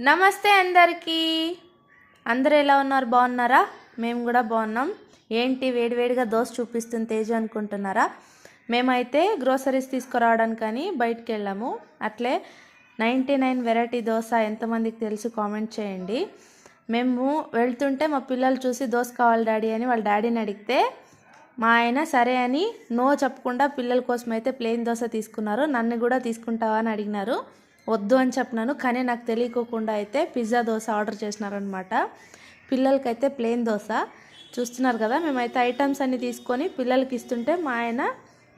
నమస్తే అందరికీ. అందరూ ఎలా ఉన్నారు? బాగున్నారా? మేము కూడా బాగున్నాం. ఏంటి వేడివేడిగా దోశ చూపిస్తుంది తేజు అనుకుంటున్నారా? మేమైతే గ్రోసరీస్ తీసుకురావడానికని బయటికి వెళ్ళాము. అట్లే 99 వెరైటీ దోశ ఎంతమందికి తెలుసు కామెంట్ చేయండి. మేము వెళ్తుంటే మా పిల్లలు చూసి దోశ కావాలి డాడీ అని వాళ్ళ డాడీని అడిగితే మా ఆయన సరే అని నో చెప్పకుండా పిల్లల కోసం అయితే ప్లెయిన్ దోశ తీసుకున్నారు. నన్ను కూడా తీసుకుంటావా అని అడిగినారు. వద్దు అని చెప్పినాను. కానీ నాకు తెలియకోకుండా అయితే పిజ్జా దోశ ఆర్డర్ చేసినారనమాట. పిల్లలకైతే ప్లెయిన్ దోశ చూస్తున్నారు కదా. మేమైతే ఐటమ్స్ అన్నీ తీసుకొని పిల్లలకి ఇస్తుంటే మా ఆయన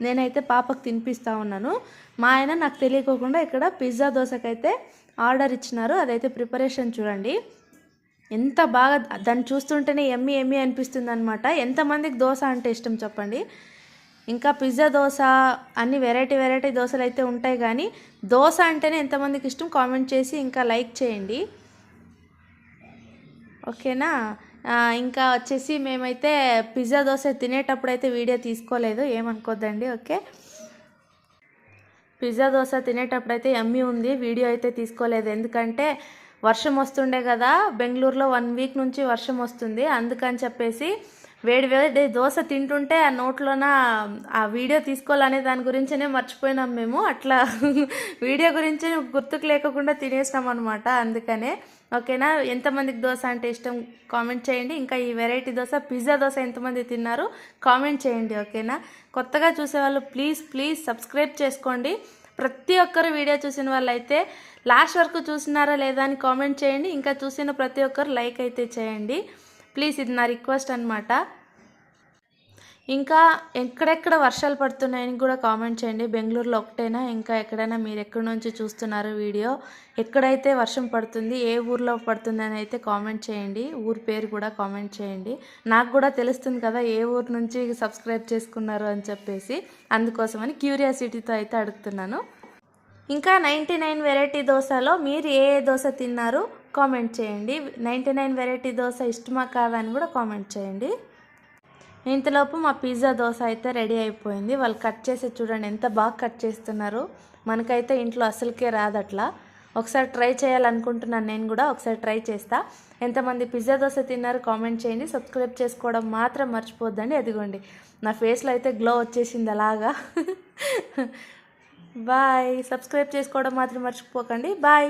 నేనైతే పాపకు తినిపిస్తూ ఉన్నాను. మా ఆయన నాకు తెలియకోకుండా ఇక్కడ పిజ్జా దోశకైతే ఆర్డర్ ఇచ్చినారు. అదైతే ప్రిపరేషన్ చూడండి ఎంత బాగా, దాన్ని చూస్తుంటేనే ఎమ్మి ఎమ్మి అనిపిస్తుంది అనమాట. ఎంతమందికి దోశ అంటే ఇష్టం చెప్పండి. ఇంకా పిజ్జా దోశ అన్ని వెరైటీ దోశలు అయితే ఉంటాయి, కానీ దోశ అంటేనే ఎంతమందికి ఇష్టం కామెంట్ చేసి ఇంకా లైక్ చేయండి, ఓకేనా. ఇంకా వచ్చేసి మేమైతే పిజ్జా దోశ తినేటప్పుడు అయితే వీడియో తీసుకోలేదు, ఏమనుకోద్దండి, ఓకే. పిజ్జా దోశ తినేటప్పుడు అయితే ఎమ్మి ఉంది, వీడియో అయితే తీసుకోలేదు. ఎందుకంటే వర్షం వస్తుండే కదా, బెంగళూరులో 1 వీక్ నుంచి వర్షం వస్తుంది. అందుకని చెప్పేసి వేడి దోశ తింటుంటే ఆ నోట్లోన ఆ వీడియో తీసుకోవాలనే దాని గురించినే మర్చిపోయినాం మేము. అట్లా వీడియో గురించి గుర్తుకు లేకుండా తినేసినాం అనమాట. అందుకనే, ఓకేనా. ఎంతమందికి దోశ అంటే ఇష్టం కామెంట్ చేయండి. ఇంకా ఈ వెరైటీ దోశ పిజ్జా దోశ ఎంతమంది తిన్నారు కామెంట్ చేయండి, ఓకేనా. కొత్తగా చూసేవాళ్ళు ప్లీజ్ సబ్స్క్రైబ్ చేసుకోండి. ప్రతి ఒక్కరు వీడియో చూసిన వాళ్ళు అయితే లాస్ట్ వరకు చూసినారా లేదా అని కామెంట్ చేయండి. ఇంకా చూసిన ప్రతి ఒక్కరు లైక్ అయితే చేయండి ప్లీజ్, ఇది నా రిక్వెస్ట్ అనమాట. ఇంకా ఎక్కడెక్కడ వర్షాలు పడుతున్నాయని కూడా కామెంట్ చేయండి. బెంగళూరులో ఒకటేనా, ఇంకా ఎక్కడైనా మీరు ఎక్కడి నుంచి చూస్తున్నారు వీడియో, ఎక్కడైతే వర్షం పడుతుంది, ఏ ఊర్లో పడుతుంది అని అయితే కామెంట్ చేయండి. ఊరి పేరు కూడా కామెంట్ చేయండి. నాకు కూడా తెలుస్తుంది కదా ఏ ఊరు నుంచి సబ్స్క్రైబ్ చేసుకున్నారు అని చెప్పేసి, అందుకోసమని క్యూరియాసిటీతో అయితే అడుగుతున్నాను. ఇంకా 99 వెరైటీ దోశలో మీరు ఏ దోశ తిన్నారు కామెంట్ చేయండి. 99 వెరైటీ దోశ ఇష్టమా కాదా అని కూడా కామెంట్ చేయండి. ఇంతలోపు మా పిజ్జా దోశ అయితే రెడీ అయిపోయింది. వాళ్ళు కట్ చేసి చూడండి ఎంత బాగా కట్ చేస్తున్నారు. మనకైతే ఇంట్లో అసలుకే రాదు అట్లా. ఒకసారి ట్రై చేయాలనుకుంటున్నాను నేను కూడా, ఒకసారి ట్రై చేస్తా. ఎంతమంది పిజ్జా దోశ తిన్నారు కామెంట్ చేయండి. సబ్స్క్రైబ్ చేసుకోవడం మాత్రం మర్చిపోద్దండి. అదిగోండి నా ఫేస్లో అయితే గ్లో వచ్చేసింది అలాగా. బాయ్. సబ్స్క్రైబ్ చేసుకోవడం మాత్రం మర్చిపోకండి. బాయ్.